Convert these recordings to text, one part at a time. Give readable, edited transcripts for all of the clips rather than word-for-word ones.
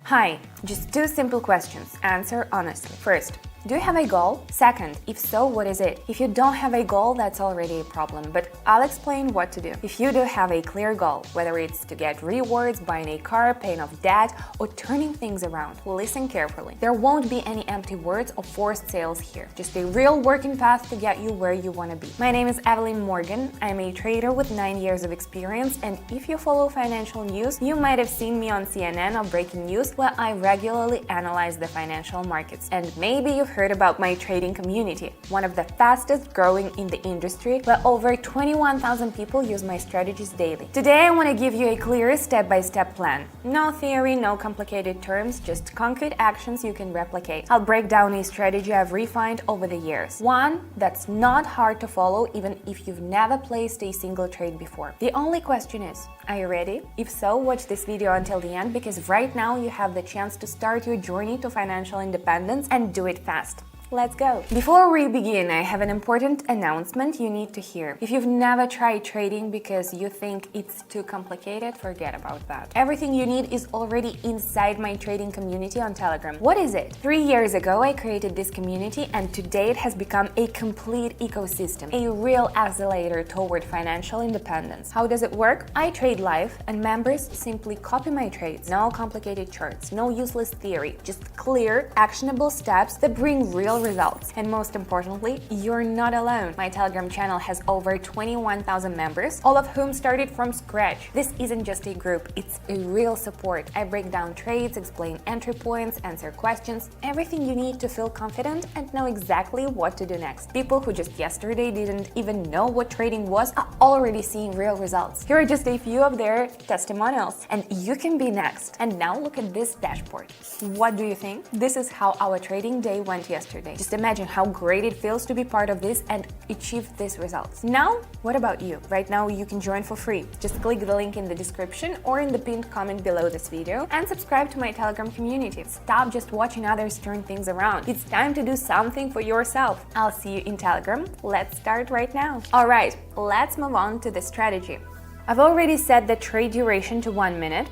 Hi, just two simple questions. Answer honestly. First, do you have a goal? Second, if so, what is it? If you don't have a goal, that's already a problem, but I'll explain what to do. If you do have a clear goal, whether it's to get rewards, buying a car, paying off debt, or turning things around, listen carefully. There won't be any empty words or forced sales here, just a real working path to get you where you want to be. My name is Evelyn Morgan. I'm a trader with 9 years of experience, and if you follow financial news, you might have seen me on CNN or Breaking News, where I regularly analyze the financial markets. And maybe you've heard about my trading community, one of the fastest growing in the industry, where over 21,000 people use my strategies daily. Today I want to give you a clear step-by-step plan. No theory, no complicated terms, just concrete actions you can replicate. I'll break down a strategy I've refined over the years. One that's not hard to follow even if you've never placed a single trade before. The only question is, are you ready? If so, watch this video until the end, because right now you have the chance to start your journey to financial independence and do it fast. Let's go! Before we begin, I have an important announcement you need to hear. If you've never tried trading because you think it's too complicated, forget about that. Everything you need is already inside my trading community on Telegram. What is it? 3 years ago, I created this community, and today it has become a complete ecosystem, a real accelerator toward financial independence. How does it work? I trade live, and members simply copy my trades. No complicated charts, no useless theory, just clear, actionable steps that bring real results. And most importantly, you're not alone. My Telegram channel has over 21,000 members, all of whom started from scratch. This isn't just a group, it's a real support. I break down trades, explain entry points, answer questions, everything you need to feel confident and know exactly what to do next. People who just yesterday didn't even know what trading was are already seeing real results. Here are just a few of their testimonials, and you can be next. And now look at this dashboard. What do you think? This is how our trading day went yesterday. Just imagine how great it feels to be part of this and achieve these results. Now, what about you? Right now, you can join for free. Just click the link in the description or in the pinned comment below this video and subscribe to my Telegram community. Stop just watching others turn things around. It's time to do something for yourself. I'll see you in Telegram. Let's start right now. All right, let's move on to the strategy. I've already set the trade duration to 1 minute.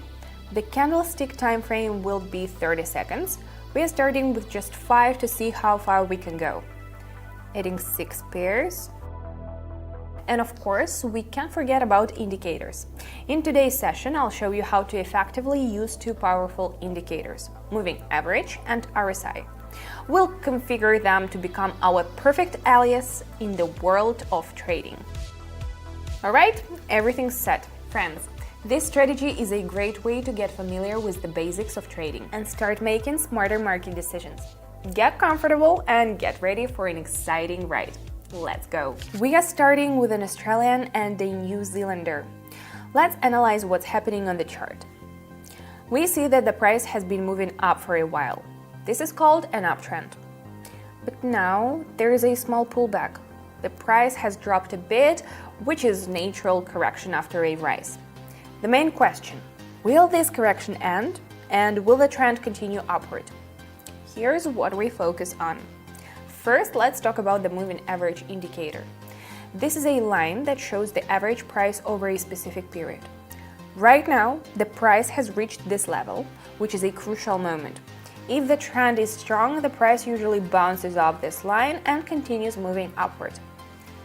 The candlestick time frame will be 30 seconds. We are starting with just 5 to see how far we can go. Adding 6 pairs. And of course, we can't forget about indicators. In today's session, I'll show you how to effectively use two powerful indicators, moving average and RSI. We'll configure them to become our perfect allies in the world of trading. All right, everything's set. Friends, this strategy is a great way to get familiar with the basics of trading and start making smarter market decisions. Get comfortable and get ready for an exciting ride. Let's go! We are starting with an Australian and a New Zealander. Let's analyze what's happening on the chart. We see that the price has been moving up for a while. This is called an uptrend. But now there is a small pullback. The price has dropped a bit, which is natural correction after a rise. The main question, will this correction end, and will the trend continue upward? Here's what we focus on. First, let's talk about the moving average indicator. This is a line that shows the average price over a specific period. Right now, the price has reached this level, which is a crucial moment. If the trend is strong, the price usually bounces off this line and continues moving upward.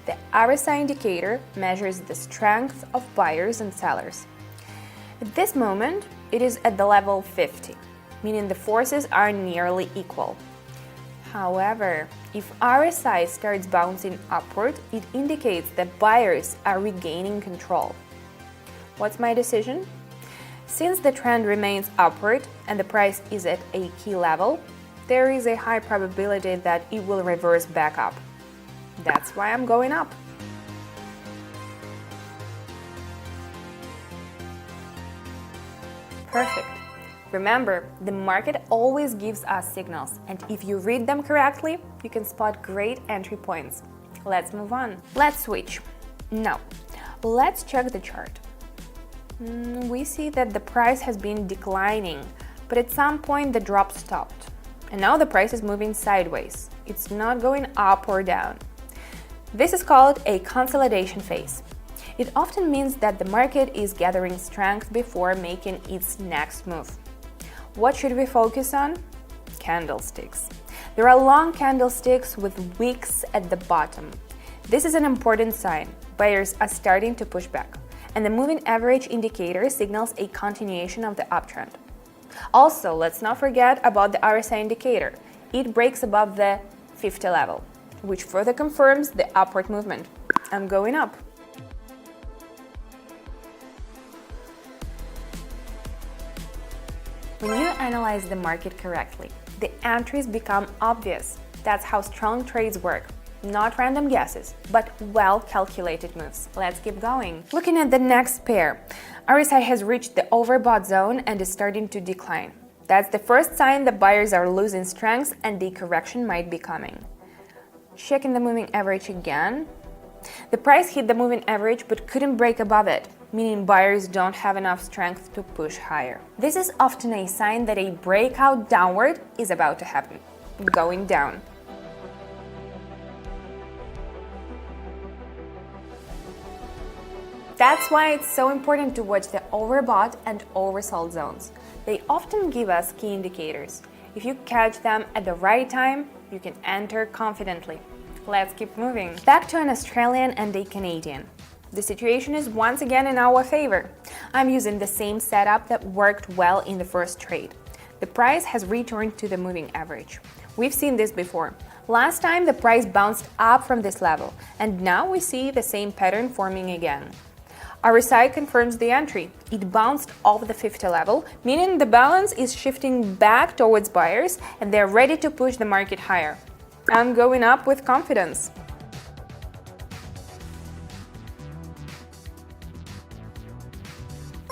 The RSI indicator measures the strength of buyers and sellers. At this moment, it is at the level 50, meaning the forces are nearly equal. However, if RSI starts bouncing upward, it indicates that buyers are regaining control. What's my decision? Since the trend remains upward and the price is at a key level, there is a high probability that it will reverse back up. That's why I'm going up. Perfect. Remember, the market always gives us signals, and if you read them correctly, you can spot great entry points. Let's move on. Let's switch. Now, let's check the chart. We see that the price has been declining, but at some point the drop stopped. And now the price is moving sideways. It's not going up or down. This is called a consolidation phase. It often means that the market is gathering strength before making its next move. What should we focus on? Candlesticks. There are long candlesticks with wicks at the bottom. This is an important sign. Buyers are starting to push back, and the moving average indicator signals a continuation of the uptrend. Also, let's not forget about the RSI indicator. It breaks above the 50 level, which further confirms the upward movement. I'm going up. When you analyze the market correctly, the entries become obvious. That's how strong trades work. Not random guesses, but well-calculated moves. Let's keep going. Looking at the next pair, RSI has reached the overbought zone and is starting to decline. That's the first sign that buyers are losing strength and the correction might be coming. Checking the moving average again. The price hit the moving average but couldn't break above it, meaning buyers don't have enough strength to push higher. This is often a sign that a breakout downward is about to happen. Going down. That's why it's so important to watch the overbought and oversold zones. They often give us key indicators. If you catch them at the right time, you can enter confidently. Let's keep moving. Back to an Australian and a Canadian. The situation is once again in our favor. I'm using the same setup that worked well in the first trade. The price has returned to the moving average. We've seen this before. Last time the price bounced up from this level, and now we see the same pattern forming again. RSI confirms the entry. It bounced off the 50 level, meaning the balance is shifting back towards buyers and they're ready to push the market higher. I'm going up with confidence.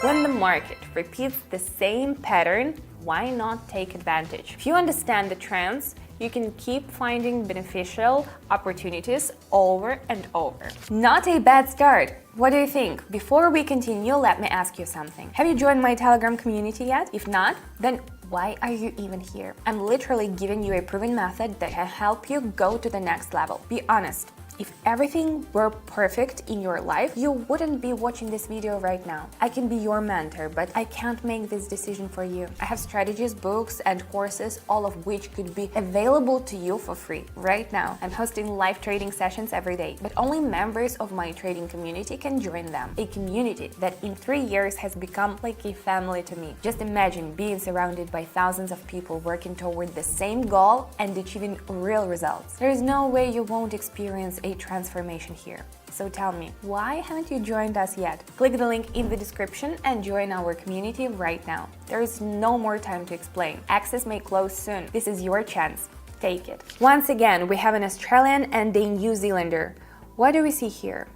When the market repeats the same pattern, why not take advantage? If you understand the trends, you can keep finding beneficial opportunities over and over. Not a bad start. What do you think? Before we continue, let me ask you something. Have you joined my Telegram community yet? If not, then why are you even here? I'm literally giving you a proven method that can help you go to the next level. Be honest. If everything were perfect in your life, you wouldn't be watching this video right now. I can be your mentor, but I can't make this decision for you. I have strategies, books, and courses, all of which could be available to you for free right now. I'm hosting live trading sessions every day, but only members of my trading community can join them. A community that in 3 years has become like a family to me. Just imagine being surrounded by thousands of people working toward the same goal and achieving real results. There is no way you won't experience a transformation here. So tell me, why haven't you joined us yet? Click the link in the description and join our community right now. There is no more time to explain. Access may close soon. This is your chance. Take it. Once again, we have an Australian and a New Zealander. What do we see here?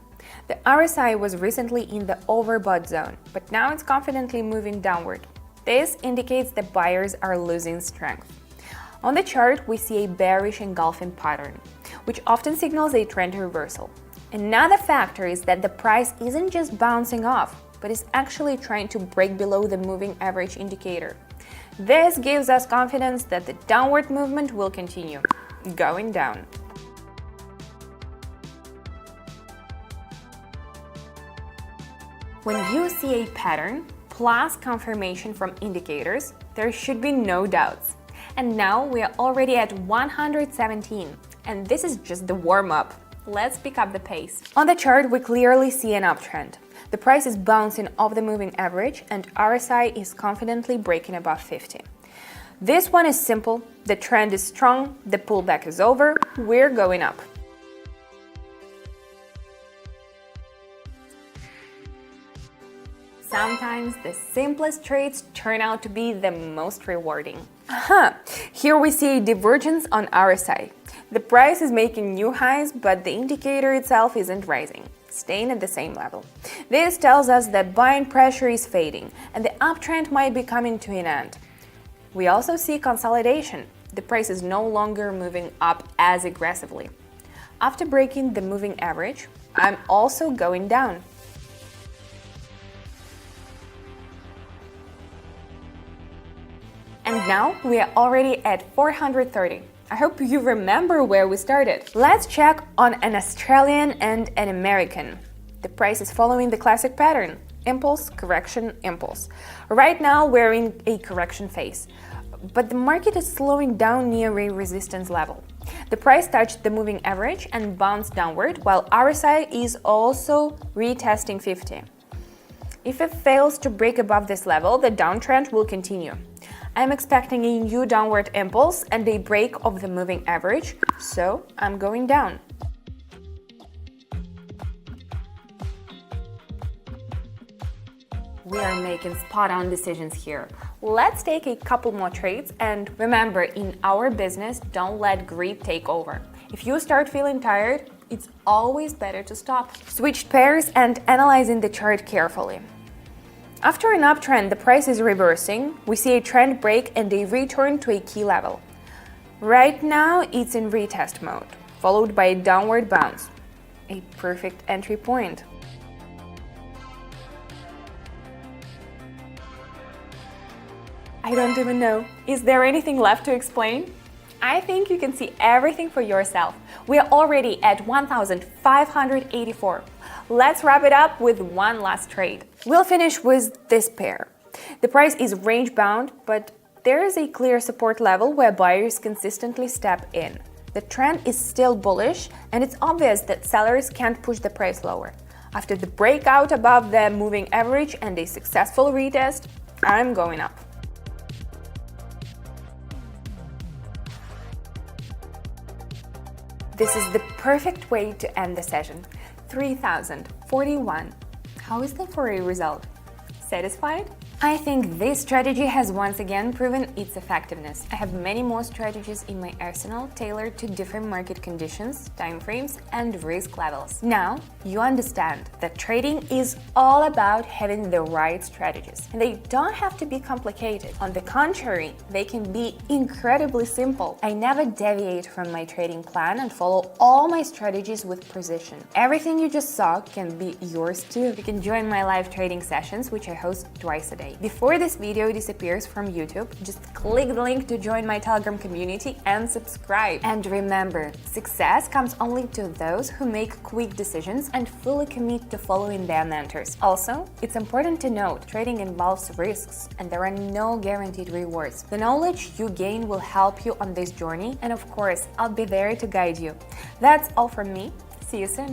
The RSI was recently in the overbought zone, but now it's confidently moving downward. This indicates that buyers are losing strength. On the chart, we see a bearish engulfing pattern, which often signals a trend reversal. Another factor is that the price isn't just bouncing off, but is actually trying to break below the moving average indicator. This gives us confidence that the downward movement will continue, going down. When you see a pattern plus confirmation from indicators, there should be no doubts. And now we are already at 117, and this is just the warm-up. Let's pick up the pace. On the chart, we clearly see an uptrend. The price is bouncing off the moving average, and RSI is confidently breaking above 50. This one is simple, the trend is strong, the pullback is over, we're going up. Sometimes the simplest trades turn out to be the most rewarding. Here we see a divergence on RSI. The price is making new highs, but the indicator itself isn't rising, staying at the same level. This tells us that buying pressure is fading, and the uptrend might be coming to an end. We also see consolidation. The price is no longer moving up as aggressively. After breaking the moving average, I'm also going down. And now we are already at 430. I hope you remember where we started. Let's check on an Australian and an American. The price is following the classic pattern. Impulse, correction, impulse. Right now, we're in a correction phase, but the market is slowing down near a resistance level. The price touched the moving average and bounced downward, while RSI is also retesting 50. If it fails to break above this level, the downtrend will continue. I'm expecting a new downward impulse and a break of the moving average, so I'm going down. We are making spot-on decisions here. Let's take a couple more trades, and remember, in our business, don't let greed take over. If you start feeling tired, it's always better to stop. Switch pairs and analyzing the chart carefully. After an uptrend, the price is reversing. We see a trend break and a return to a key level. Right now, it's in retest mode, followed by a downward bounce. A perfect entry point. I don't even know. Is there anything left to explain? I think you can see everything for yourself. We are already at 1,584. Let's wrap it up with one last trade. We'll finish with this pair. The price is range bound, but there is a clear support level where buyers consistently step in. The trend is still bullish, and it's obvious that sellers can't push the price lower. After the breakout above the moving average and a successful retest, I'm going up. This is the perfect way to end the session. 3,041. How is that for a result? Satisfied? I think this strategy has once again proven its effectiveness. I have many more strategies in my arsenal tailored to different market conditions, timeframes, and risk levels. Now, you understand that trading is all about having the right strategies, and they don't have to be complicated. On the contrary, they can be incredibly simple. I never deviate from my trading plan and follow all my strategies with precision. Everything you just saw can be yours too. You can join my live trading sessions, which I host twice a day. Before this video disappears from YouTube, just click the link to join my Telegram community and subscribe. And remember, success comes only to those who make quick decisions and fully commit to following their mentors. Also, it's important to note, trading involves risks and there are no guaranteed rewards. The knowledge you gain will help you on this journey, and of course, I'll be there to guide you. That's all from me. See you soon.